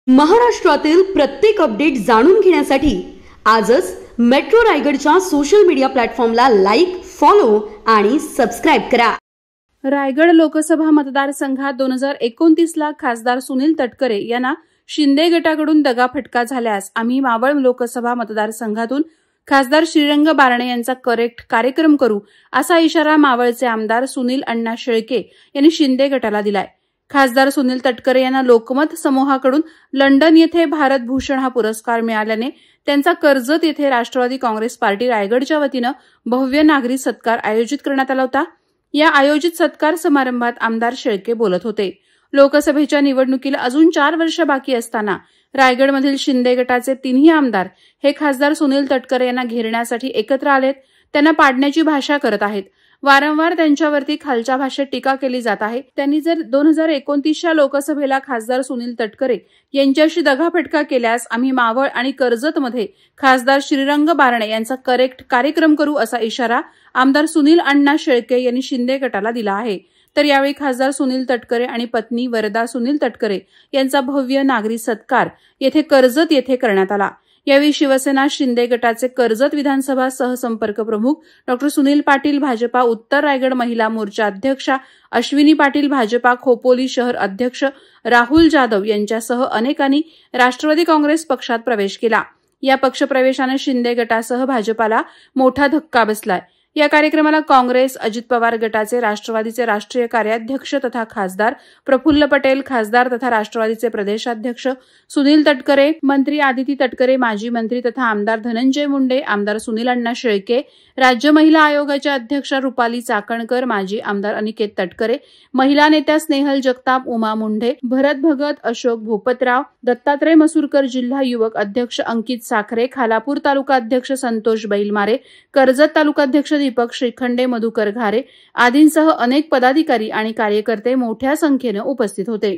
महाराष्ट्रातील प्रत्येक अपडेट जाणून घेण्यासाठी आजच मेट्रो रायगडच्या सोशल मीडिया प्लॅटफॉर्मला लाईक, फॉलो आणि सबस्क्राइब करा। रायगड लोकसभा मतदारसंघात 2029 ला खासदार सुनील तटकरे यांना शिंदे गटाकडून दगाफटका झाल्यास आम्ही मावळ लोकसभा मतदारसंघातून खासदार श्रीरंग बारणे यांचा करेक्ट कार्यक्रम करू, असा इशारा मावळचे आमदार सुनील अण्णा शेळके यांनी शिंदे गटाला दिलाय। खासदार सुनील तटकरे यांना लोकमत समूहाकडून लंडन येथे भारत भूषण हा पुरस्कार मिळाल्याने त्यांचा कर्जत येथे राष्ट्रवादी काँग्रेस पार्टी रायगडच्या वतीने भव्य नागरी सत्कार आयोजित करण्यात आला होता। या आयोजित सत्कार समारंभात आमदार शेळके बोलत होते। लोकसभेच्या निवडणुकीला अजून 4 वर्ष बाकी असताना रायगडमधील शिंदे गटाचे 3ही आमदार हे खासदार सुनील तटकरे यांना घेरण्यासाठी एकत्र आलेत, त्यांना पाडण्याची भाषा करत आहेत। वारंवार त्यांच्यावरती खालच्या भाषेत टीका केली जात आहे। त्यांनी जर 2029च्या लोकसभेला खासदार सुनील तटकरे यांच्याशी दगाफटका केल्यास आम्ही मावळ आणि कर्जतमध्ये खासदार श्रीरंग बारणे यांचा करेक्ट कार्यक्रम करू, असा इशारा आमदार सुनील अण्णा शेळके यांनी शिंदे गटाला दिला आहे। तर यावेळी खासदार सुनील तटकरे आणि पत्नी वरदा सुनील तटकरे यांचा भव्य नागरी सत्कार येथे कर्जत येथे करण्यात आला। यावेळी शिवसेना शिंदे गटाचे कर्जत विधानसभा सहसंपर्क प्रमुख डॉ. सुनील पाटील, भाजपा उत्तर रायगड महिला मोर्चा अध्यक्षा अश्विनी पाटील, भाजपा खोपोली शहर अध्यक्ष राहुल जाधव यांच्यासह अनेकांनी राष्ट्रवादी काँग्रेस पक्षात प्रवेश केला। या पक्षप्रवेशाने शिंदे गटासह भाजपाला मोठा धक्का बसलाय। या कार्यक्रमाला काँग्रेस, अजित पवार गटाचे राष्ट्रवादीचे राष्ट्रीय कार्याध्यक्ष तथा खासदार प्रफुल्ल पटेल, खासदार तथा राष्ट्रवादीचे प्रदेशाध्यक्ष सुनील तटकरे, मंत्री आदिती तटकरे, माजी मंत्री तथा आमदार धनंजय मुंडे, आमदार सुनील अण्णा शेळके, राज्य महिला आयोगाच्या अध्यक्षा रुपाली चाकणकर, माजी आमदार अनिकेत तटकरे, महिला नेत्या स्नेहल जगताप, उमा मुंढे, भरत भगत, अशोक भोपतराव, दत्तात्रय मसूरकर, जिल्हा युवक अध्यक्ष अंकित साखरे, खालापूर तालुका अध्यक्ष संतोष बैलमारे, कर्जत तालुकाध्यक्ष दीपक श्रीखंडे, मधुकर घारे आदींसह अनेक पदाधिकारी आणि कार्यकर्ते मोठ्या संख्येने उपस्थित होते।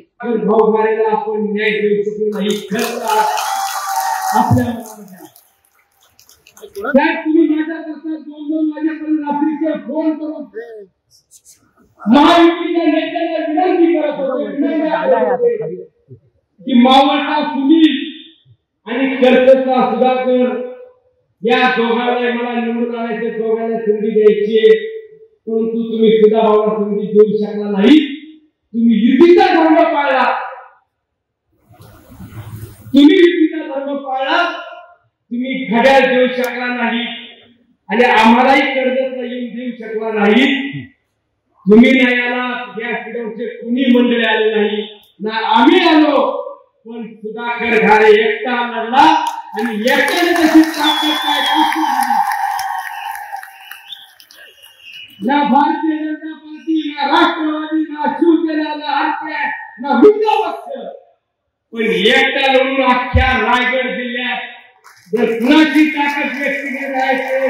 या दोघांना मला निवडून आणायचे, दोघांना संधी द्यायची आहे, परंतु तुम्ही सुद्धा भावाला संधी देऊ शकला नाही। तुम्ही युतीचा धर्म पाळला, तुम्ही घड्याळ देऊ शकला नाही आणि आम्हालाही कर्जतला येऊन देऊ शकला नाही। तुम्ही नाही आला, या पिढीचे कुणी मंडळी आले नाही ना आम्ही आलो, पण सुधाकर घारे एकटा लढला आणि एकट्याने त्याची ताकद काय ना भारतीय जनता पार्टी, ना राष्ट्रवादी, ना शिवसेना, ना आरपीआय, ना मित्र पक्ष, पण एकटा लढून अख्ख्या रायगड जिल्ह्यात जर कुणाची ताकद व्यक्ती करायची अहो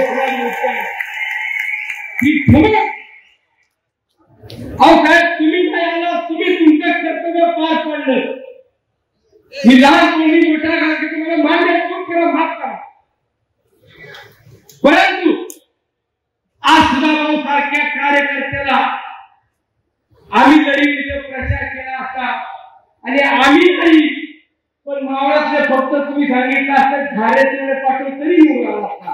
साहेब, तुम्ही काय आला, तुम्ही तुमचं कर्तव्य पार पडलं। ही लहान मुली मोठ्या घराची तुम्हाला मान्य करा, माफ करा, परंतु आज सुद्धा सारख्या कार्यकर्त्याला आम्ही जरी तिथे प्रचार केला असता आणि आम्ही नाही, पण मावळातले फक्त तुम्ही सांगितलं असतं घारेचे पाठवून तरी निवडला असता।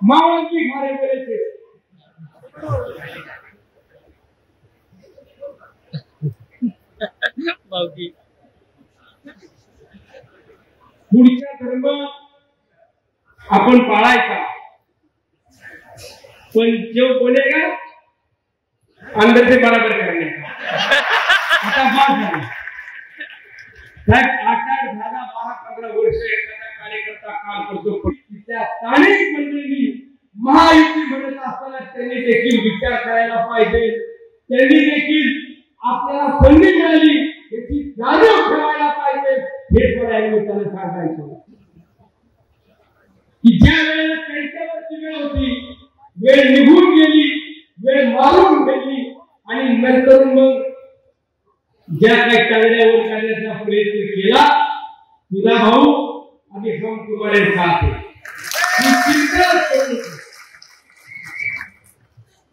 मावळाची घारे करायचे पुढचा धर्म आपण पाळायचा, पण जो बोलेगा अंदर से बराबर करने आता बात झाली साहेब। 8-8, 10, 12, 15 वर्ष एखादा कार्यकर्ता काम करतो, त्या स्थानिक मंडळी महायुती म्हणत असताना त्यांनी देखील विचार करायला पाहिजे, त्यांनी देखील आपल्याला संधी मिळाली याची जाणीव ठेवायला पाहिजे। हे मला सांगायचं की ज्या वेळेला त्यांच्यावरची वेळ होती, वेळ निघून गेली, वेळ मारून गेली आणि नंतर मग ज्या काही कायद्यावर काढण्याचा प्रयत्न केला, तुझा भाऊ आम्ही हम तुम्हारे साथ हैं,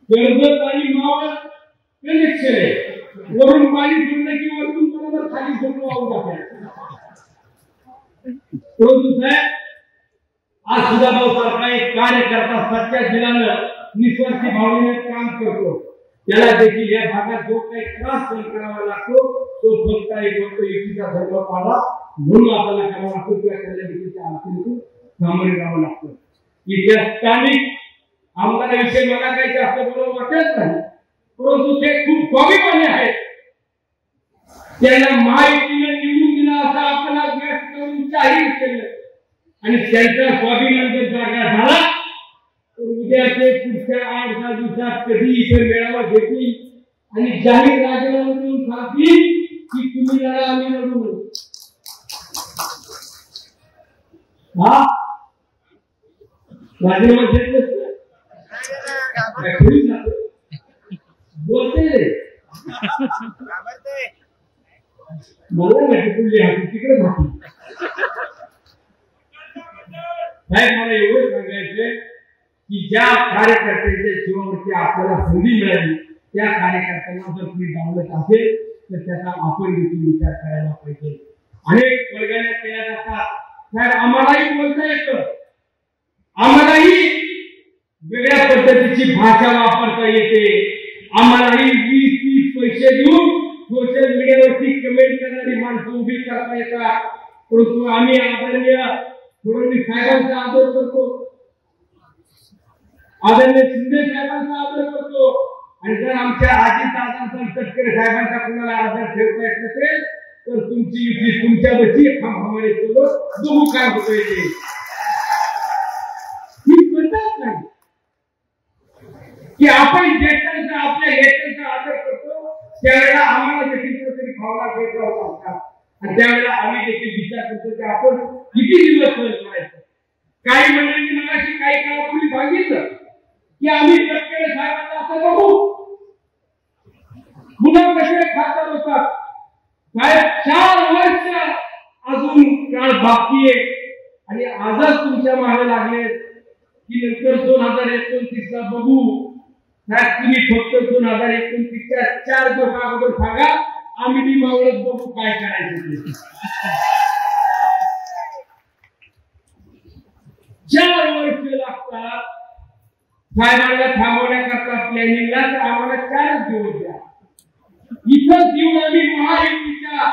कर्जत आणि मावळ कनेक्शन आहे। वरून पाणी सोडलं की वरून बरोबर खाली सोडून वाहून जाते. परंतु साहेब आज सुधाभाऊ सारखा एक कार्यकर्ता सच्च्या दिलानं निस्वार्थी भावनेने काम करतो. त्याला देखील या भागात जो काही त्रास सहन करावा लागतो तो फक्त एक गोष्ट युतीचा धर्म पाळा म्हणून आपल्याला करावा लागतो किंवा त्याच्या व्यक्तीच्या अडचणीतून सामोरे जावं लागतं. इथे स्थानिक आमदाराविषयी मला काही जास्त बरोबर वाटत नाही, परंतु ते खूप स्वाभिमानी आहेत. त्यांना महायुतीने निवडून दिला असं आपल्याला व्यक्त करून जाहीर केलं आणि त्यांचा स्वाभिमान जर जागा झाला तर उद्या ते पुढच्या 8-10 दिवसात कधी इथे मेळावा घेतील आणि जाहीर राजीनामा देऊन सांगतील की तुम्ही लढा आम्ही लढू. हा राजीनामा देत नसतं बोलते मला माहिती पुढली हाती तिकडे माहिती. साहेब मला एवढं सांगायचंय की ज्या कार्यकर्त्यांच्या जीवावरती आपल्याला संधी मिळाली त्या कार्यकर्त्यांना जर तुम्ही डावलत असेल तर त्याचा आपण देखील विचार करायला पाहिजे. अनेक वर्गाने केल्या जातात. साहेब आम्हालाही बोलता येतं, आम्हालाही वेगळ्या पद्धतीची भाषा वापरता येते, आम्हालाही 20-30 पैसे देऊन सोशल मीडियावरती कमेंट करणारी माणसं उभी करता येतात. परंतु आम्ही आदरणीय फडणवीस साहेबांचा आदर करतो, आदरणीय शिंदे साहेबांचा आदर करतो आणि जर आमच्या अजितदादांचा तटकरे साहेबांचा कुणाला आदर ठेवता येत नसेल तर तुमची युती तुमच्या बची हमारे सोबत दोघं काय होतं येते ही पद्धत नाही की आपण ज्येष्ठांचा आपल्या ज्येष्ठांचा आदर करतो त्यावेळेला आम्हाला देखील कुठेतरी भावना भेटला होता आणि त्यावेळेला आम्ही देखील विचार करतो की आपण किती दिवस सहन करायचं. काही मंडळींनी मगाशी काही काळापूर्वी सांगितलं की आम्ही तटकरे साहेबांना असं बघू पुन्हा कसे खासदार होतात. साहेब 4 वर्ष अजून काळ बाकी आहे आणि आजच तुमच्या मागे लागले की नंतर 2029 ला बघू. साहेब तुम्ही फक्त 2029च्या 4 दिवस अगोदर सांगा, आम्ही ती मावळत बघू काय करायचं. 4 वर्ष लागतात साहेबांना थांबवण्याकरता प्लॅनिंगला, तर आम्हाला 4 दिवस द्या. इथं येऊन आम्ही महायुतीच्या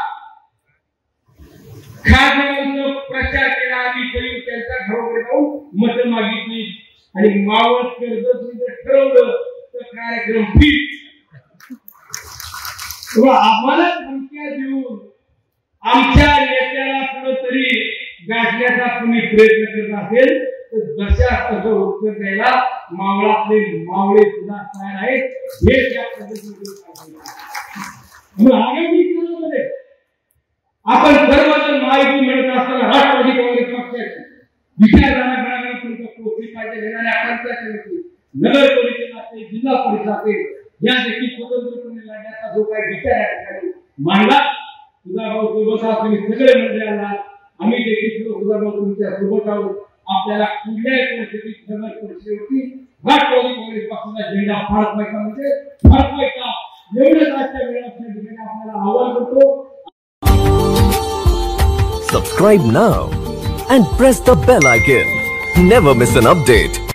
खासदारांचा प्रचार केला, आम्ही करून त्यांच्या घरोघरी जाऊन मतं मागितली आणि मावळ कर्जत ठरवलं तर कार्यक्रम फिट. आम्हाला धमक्या देऊन आमच्या नेत्याला कुठेतरी गाठण्याचा तुम्ही प्रयत्न करत असेल तर जशा तसं उत्तर द्यायला मावळातले मावळे सुद्धा तयार आहेत. हे त्या पद्धतीने आगामी काळामध्ये आपण सर्वजण माहिती मिळत असताना राष्ट्रवादी काँग्रेस पक्षाची विचारधारा घडाघडापर्यंत पोहोचली पाहिजे. येणाऱ्या पंचायत नगर परिषद असेल, जिल्हा परिषद असेल, या देखील स्वतंत्रपणे लढण्याचा जो काही विचार या ठिकाणी मांडला सुधाभाऊ सोबत तुम्ही सगळे मंडळाला आम्ही देखील सुधाभाऊ तुमच्या सोबत आहोत. आपल्याला कुठल्याही परिस्थितीत नगर परिषदेवरती राष्ट्रवादी काँग्रेस पक्षाचा झेंडा फडकवायचा म्हणजे फडकवायचा एवढंच आजच्या वेळाच्या ठिकाणी आपल्याला आवाहन करतो. Subscribe now and press the bell icon. Never miss an update.